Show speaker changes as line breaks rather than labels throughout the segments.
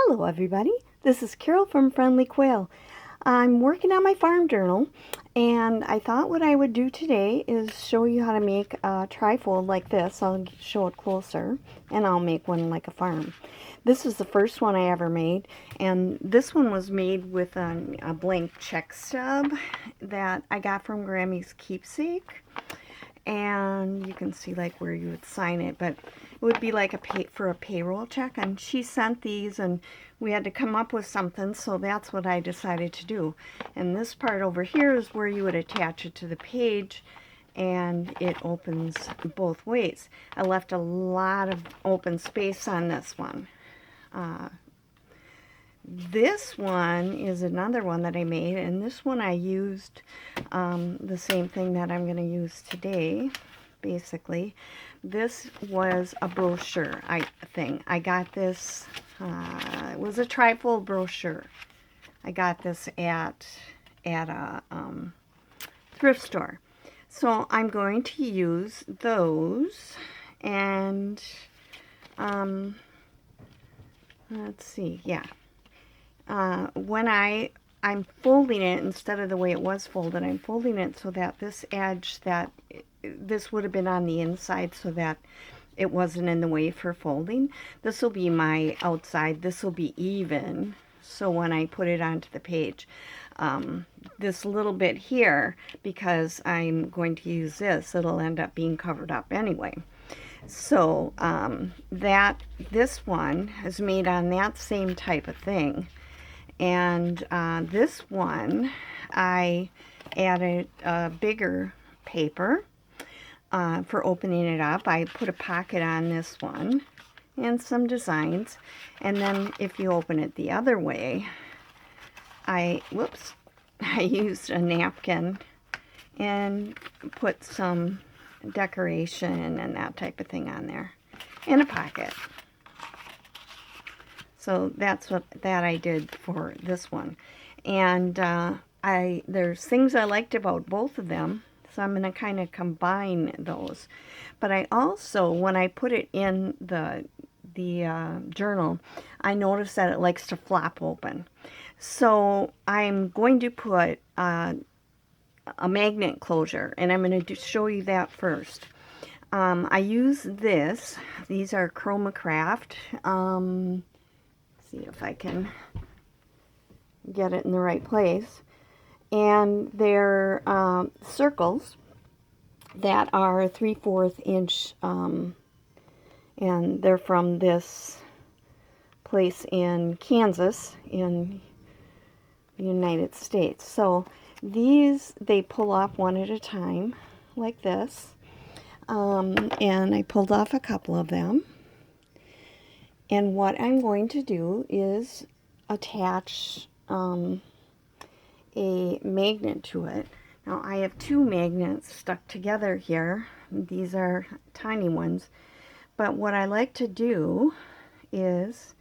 Hello everybody, this is Carol from Friendly Quail. I'm working on my farm journal and I thought what I would do today is show you how to make a trifold like this. I'll show it closer and I'll make one like a farm. This is the first one I ever made, and this one was made with a blank check stub that I got from Grammie's Keepsake. And you can see like where you would sign it, but it would be like for a payroll check, and she sent these and we had to come up with something, so that's what I decided to do. And this part over here is where you would attach it to the page, and it opens both ways. I left a lot of open space on this one. This one is another one that I made, and this one I used the same thing that I'm going to use today, basically. This was a brochure thing. I got this, it was a trifold brochure. I got this at a thrift store. So I'm going to use those, and let's see, yeah. When I'm folding it, instead of the way it was folded, I'm folding it so that this edge, this would have been on the inside so that it wasn't in the way for folding. This will be my outside. This will be even. So when I put it onto the page, this little bit here, because I'm going to use this, it'll end up being covered up anyway. So this one is made on that same type of thing. And this one, I added a bigger paper for opening it up. I put a pocket on this one and some designs. And then if you open it the other way, I used a napkin and put some decoration and that type of thing on there in a pocket. So that's what I did for this one. And there's things I liked about both of them, so I'm going to kind of combine those. But I also, when I put it in the journal, I noticed that it likes to flop open. So I'm going to put a magnet closure, and I'm going to show you that first. I use this. These are Chroma Craft. See if I can get it in the right place. And they're circles that are 3/4 inch, and they're from this place in Kansas in the United States. So these, they pull off one at a time like this, and I pulled off a couple of them. And what I'm going to do is attach a magnet to it. Now I have two magnets stuck together here. These are tiny ones. But what I like to do is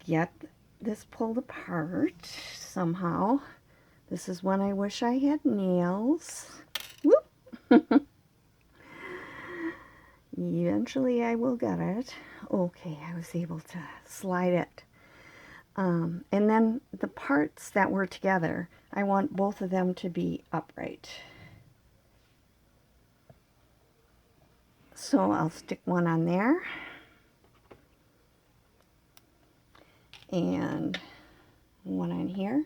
get this pulled apart somehow. This is when I wish I had nails. Whoop! Eventually I will get it. Okay, I was able to slide it. And then the parts that were together, I want both of them to be upright. So I'll stick one on there. And one on here.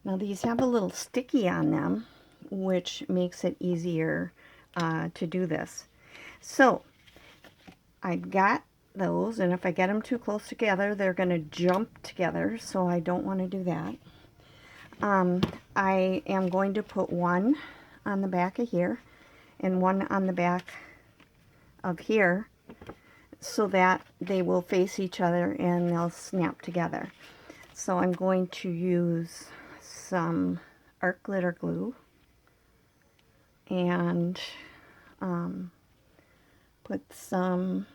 Now these have a little sticky on them, which makes it easier to do this. So I've got those, and if I get them too close together, they're going to jump together, so I don't want to do that. I am going to put one on the back of here and one on the back of here so that they will face each other and they'll snap together. So I'm going to use some art glitter glue and put some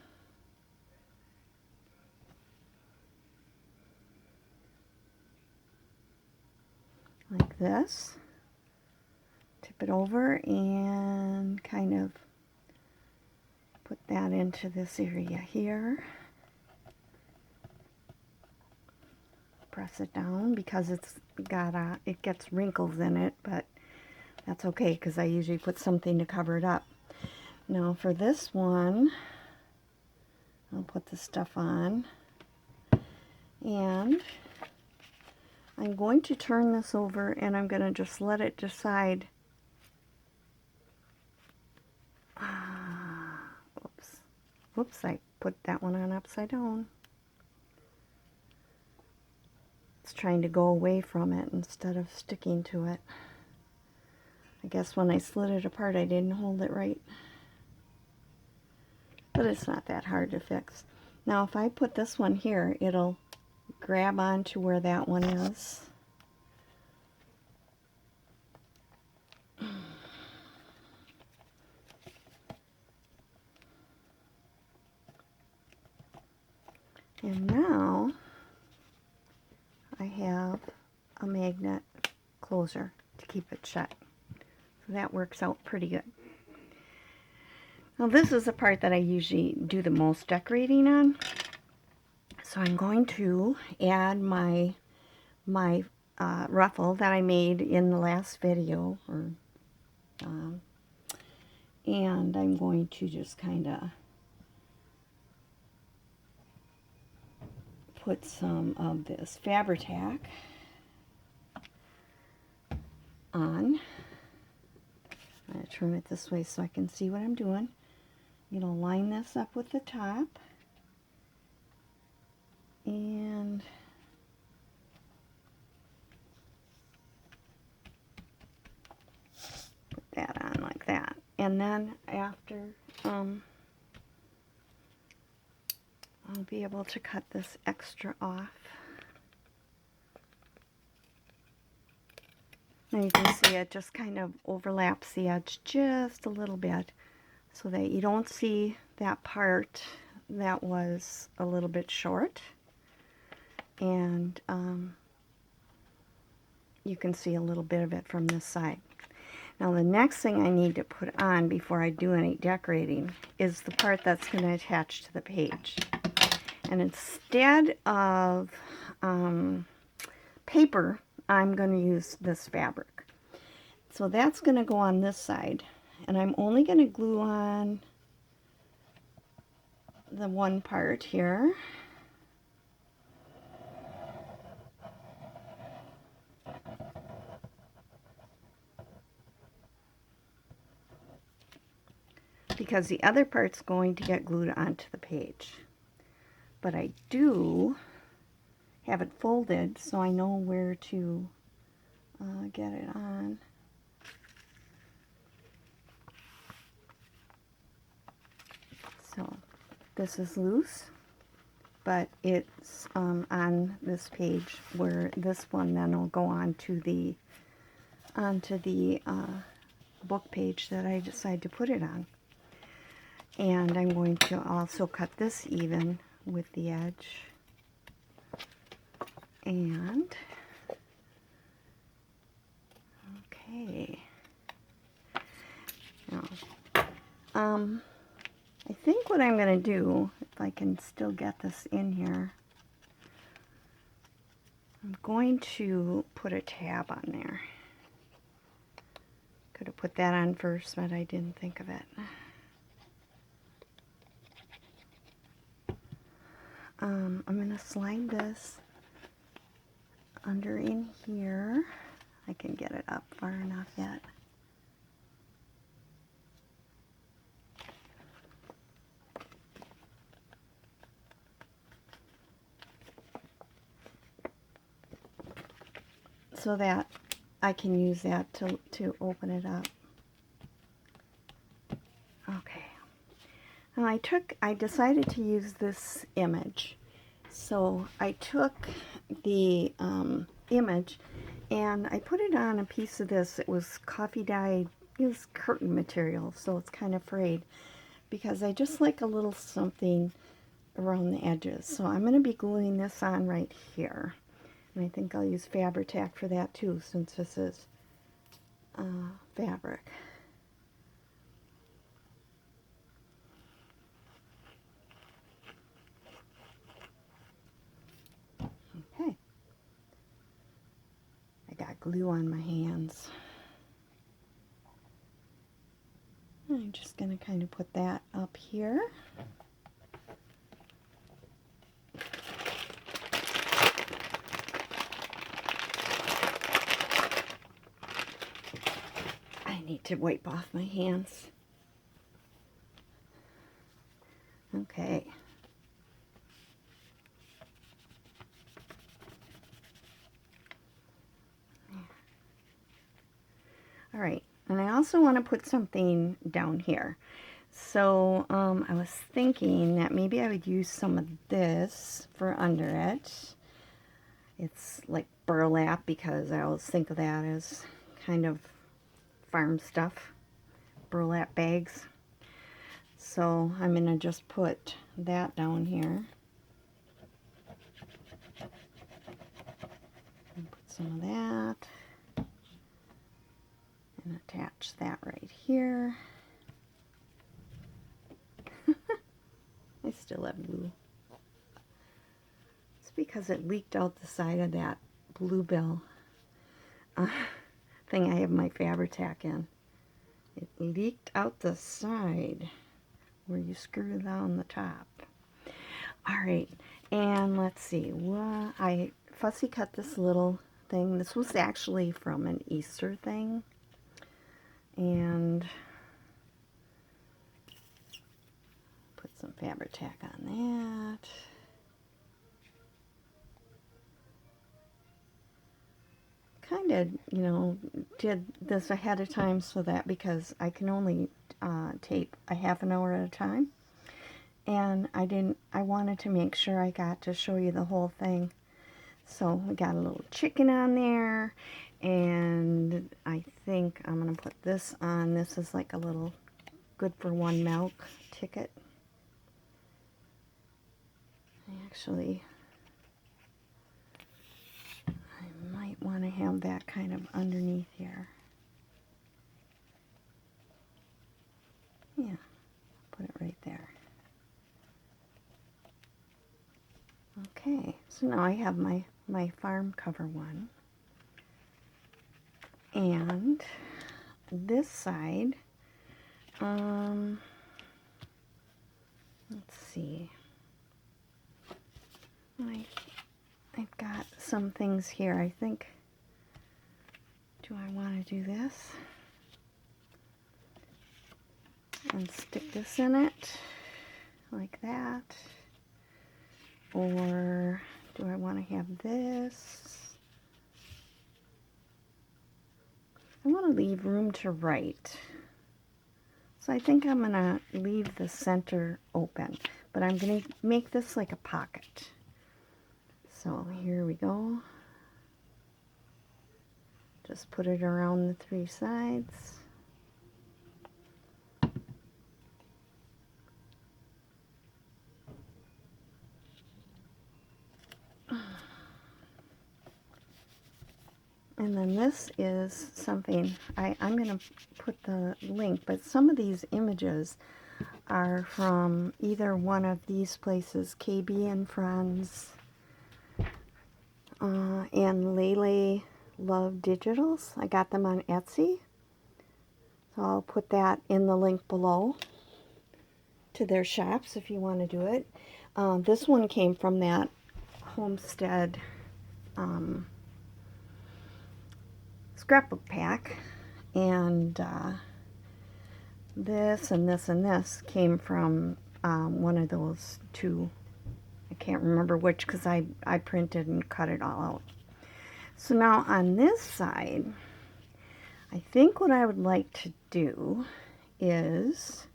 like this, tip it over and kind of put that into this area here. Press it down because it gets wrinkles in it, but that's okay because I usually put something to cover it up. Now for this one, I'll put the stuff on, and I'm going to turn this over and I'm going to just let it decide. Whoops, I put that one on upside down. It's trying to go away from it instead of sticking to it. I guess when I slid it apart, I didn't hold it right. But it's not that hard to fix. Now, if I put this one here, it'll grab onto where that one is. And now I have a magnet closer to keep it shut. So that works out pretty good. Now this is the part that I usually do the most decorating on. So I'm going to add my ruffle that I made in the last video, and I'm going to just kind of put some of this Fabri-Tac on. I'm going to turn it this way so I can see what I'm doing. I'm going to line this up with the top, and put that on like that. And then after, I'll be able to cut this extra off. Now you can see it just kind of overlaps the edge just a little bit so that you don't see that part that was a little bit short. And you can see a little bit of it from this side. Now the next thing I need to put on before I do any decorating is the part that's going to attach to the page. And instead of paper, I'm going to use this fabric. So that's going to go on this side. And I'm only going to glue on the one part here. Because the other part's going to get glued onto the page. But I do have it folded so I know where to get it on. So this is loose, but it's on this page where this one then will go onto the book page that I decide to put it on. And I'm going to also cut this even with the edge. And, okay. Now, I think what I'm going to do, if I can still get this in here, I'm going to put a tab on there. Could have put that on first, but I didn't think of it. I'm going to slide this under in here. I can get it up far enough yet. So that I can use that to open it up. Okay. Now I decided to use this image. So I took the image and I put it on a piece of this. It was coffee dyed, it was curtain material, so it's kind of frayed because I just like a little something around the edges. So I'm going to be gluing this on right here. And I think I'll use Fabri-Tac for that too, since this is fabric. glue on my hands. I'm just going to kind of put that up here. I need to wipe off my hands. Okay. All right, and I also want to put something down here. So I was thinking that maybe I would use some of this for under it. It's like burlap because I always think of that as kind of farm stuff, burlap bags. So I'm going to just put that down here. And put some of that. And attach that right here. I still have glue. It's because it leaked out the side of that bluebell thing I have my Fabri-Tac in. It leaked out the side where you screw down the top. Alright, and let's see. Well, I fussy cut this little thing. This was actually from an Easter thing. And put some Fabri-Tac on that. Kind of, you know, did this ahead of time so that because I can only tape a half an hour at a time. And I wanted to make sure I got to show you the whole thing. So we got a little chicken on there. And I think I'm going to put this on. This is like a little good for one milk ticket. Actually, I might want to have that kind of underneath here. Yeah, put it right there. Okay, so now I have my farm cover one. And this side, let's see. I've got some things here. I think, do I want to do this? And stick this in it, like that. Or do I want to have this? I want to leave room to write. So I think I'm going to leave the center open. But I'm going to make this like a pocket. So here we go. Just put it around the three sides. And then this is something, I'm going to put the link, but some of these images are from either one of these places, KB and Friends, and Lele Love Digitals. I got them on Etsy. So I'll put that in the link below to their shops if you want to do it. This one came from that Homestead scrapbook pack, and this and this and this came from one of those two. I can't remember which because I printed and cut it all out. So now on this side, I think what I would like to do is,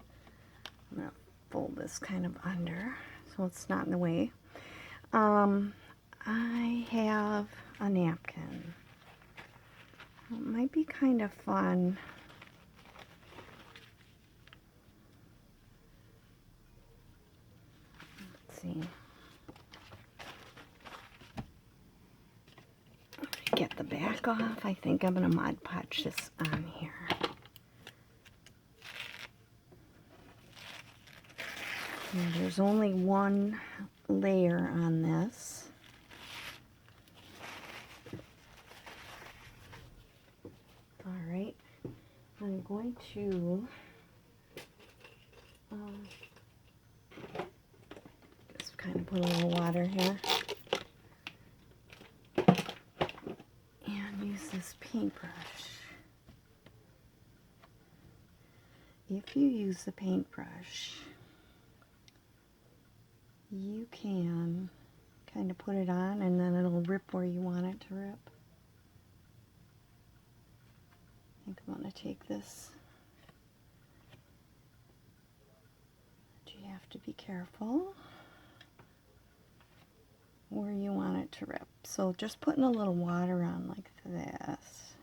I'm going to fold this kind of under so it's not in the way. I have a napkin. It might be kind of fun. Let's see. Get the back off. I think I'm going to Mod Podge this on here. And there's only one layer on this. going to just kind of put a little water here and use this paintbrush. If you use the paintbrush, you can kind of put it on and then it'll rip where you want it to rip. I think I'm going to take this. But you have to be careful where you want it to rip. So just putting a little water on like this.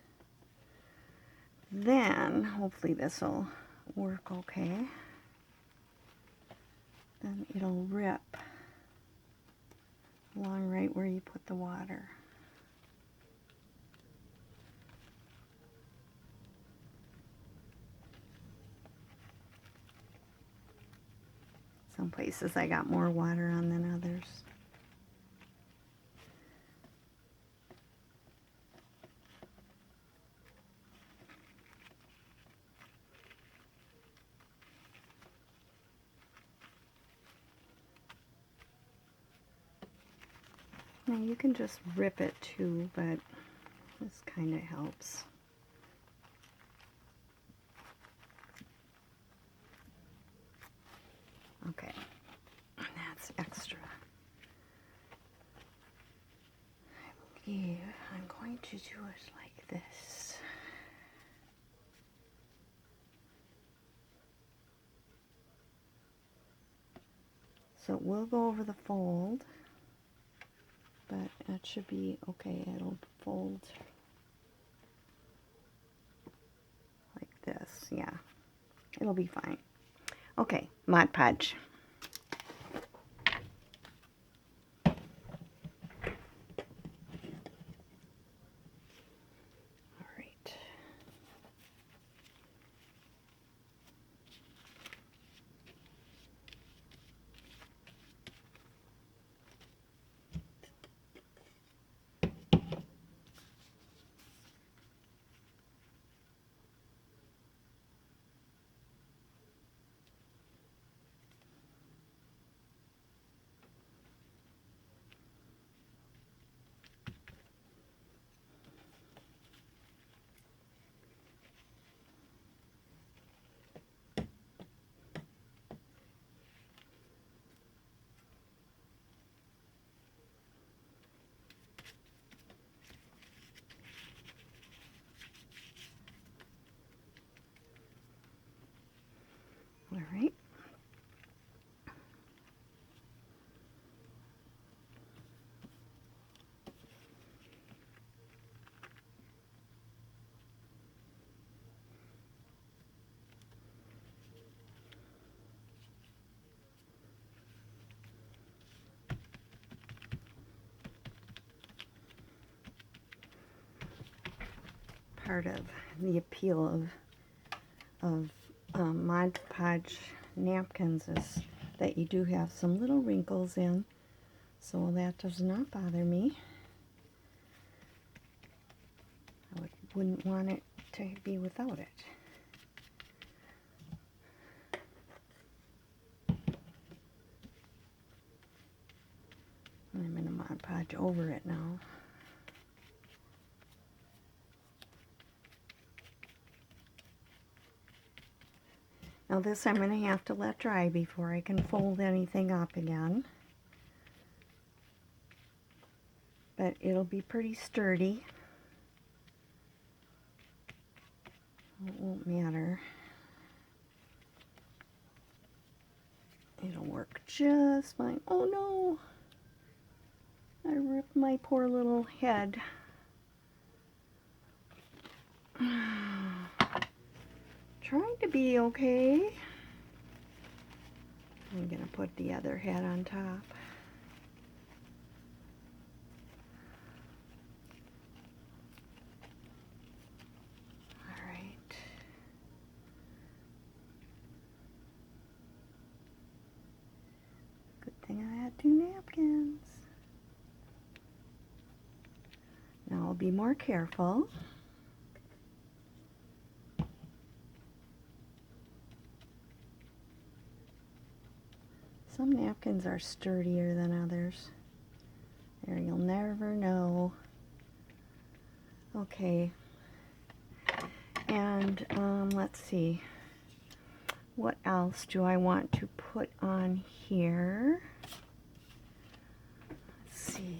Then hopefully this will work okay. Then it'll rip along right where you put the water. Some places I got more water on than others. Now you can just rip it too, but this kind of helps. Okay, and that's extra. I believe I'm going to do it like this. So it will go over the fold, but it should be okay. It'll fold like this. Yeah, it'll be fine. Okay, Mod Podge. All right. All right. Part of the appeal of Mod Podge napkins is that you do have some little wrinkles in, so that does not bother me. I wouldn't want it to be without it. I'm going to Mod Podge over it now. Now this I'm going to have to let dry before I can fold anything up again. But it'll be pretty sturdy. It won't matter. It'll work just fine. Oh no! I ripped my poor little head. Trying to be okay. I'm going to put the other head on top. All right. Good thing I had 2 napkins. Now I'll be more careful. Some napkins are sturdier than others. There, you'll never know. Okay. And let's see. What else do I want to put on here? Let's see.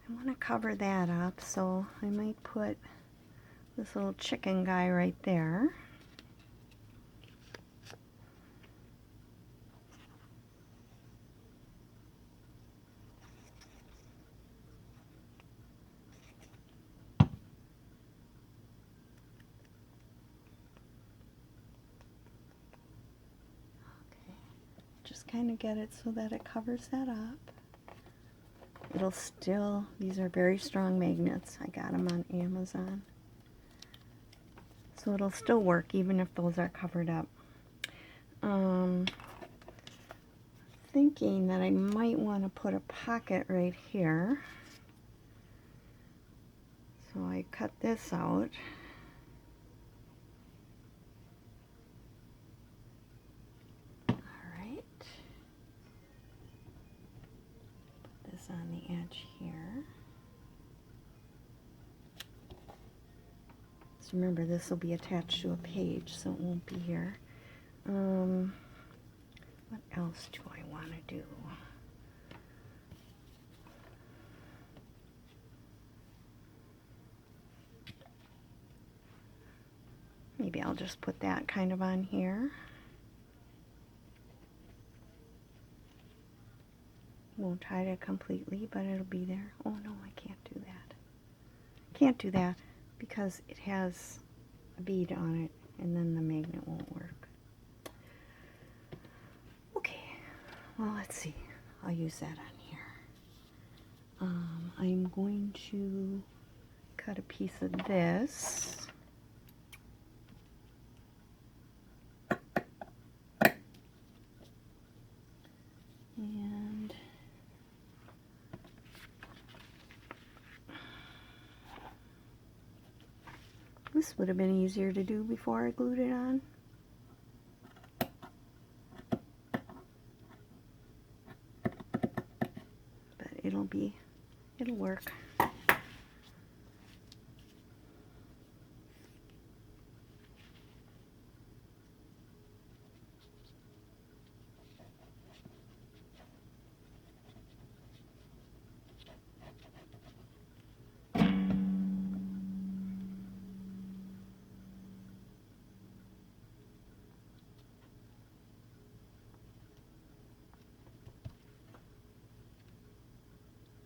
I want to cover that up, so I might put this little chicken guy right there. Just kind of get it so that it covers that up. It'll still, these are very strong magnets. I got them on Amazon. So it'll still work even if those are covered up. Thinking that I might want to put a pocket right here. So I cut this out. On the edge here. So remember, this will be attached to a page, so it won't be here. What else do I want to do? Maybe I'll just put that kind of on here. Won't hide it completely, but it'll be there. Oh no, I can't do that. Can't do that because it has a bead on it and then the magnet won't work. Okay, well, let's see. I'll use that on here. I'm going to cut a piece of this. And this would have been easier to do before I glued it on. But it'll work.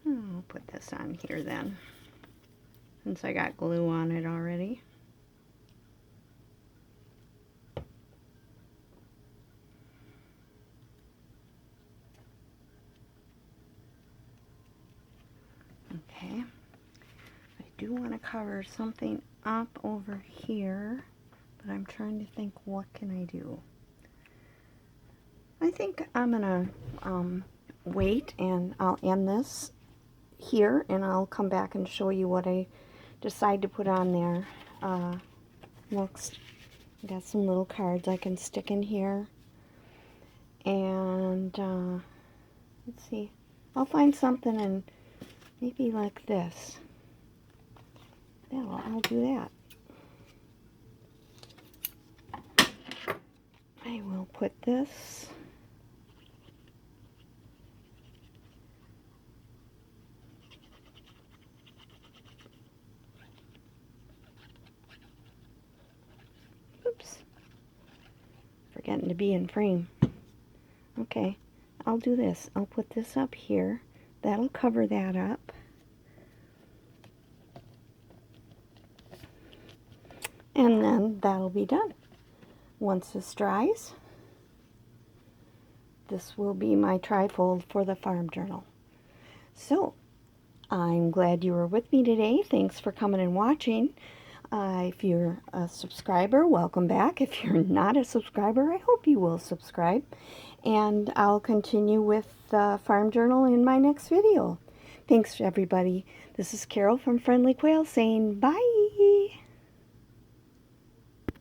I'll put this on here then, since I got glue on it already. Okay, I do want to cover something up over here, but I'm trying to think, what can I do? I think I'm gonna wait, and I'll end this here, and I'll come back and show you what I decide to put on there next. I got some little cards I can stick in here, and let's see, I'll find something and maybe like this. Yeah, well, I'll do that. I will put this forgetting to be in frame. Okay, I'll do this. I'll put this up here. That'll cover that up. And then that'll be done. Once this dries, this will be my trifold for the farm journal. So, I'm glad you were with me today. Thanks for coming and watching. If you're a subscriber, welcome back. If you're not a subscriber, I hope you will subscribe. And I'll continue with the farm journal in my next video. Thanks, everybody. This is Carol from Friendly Quail saying bye.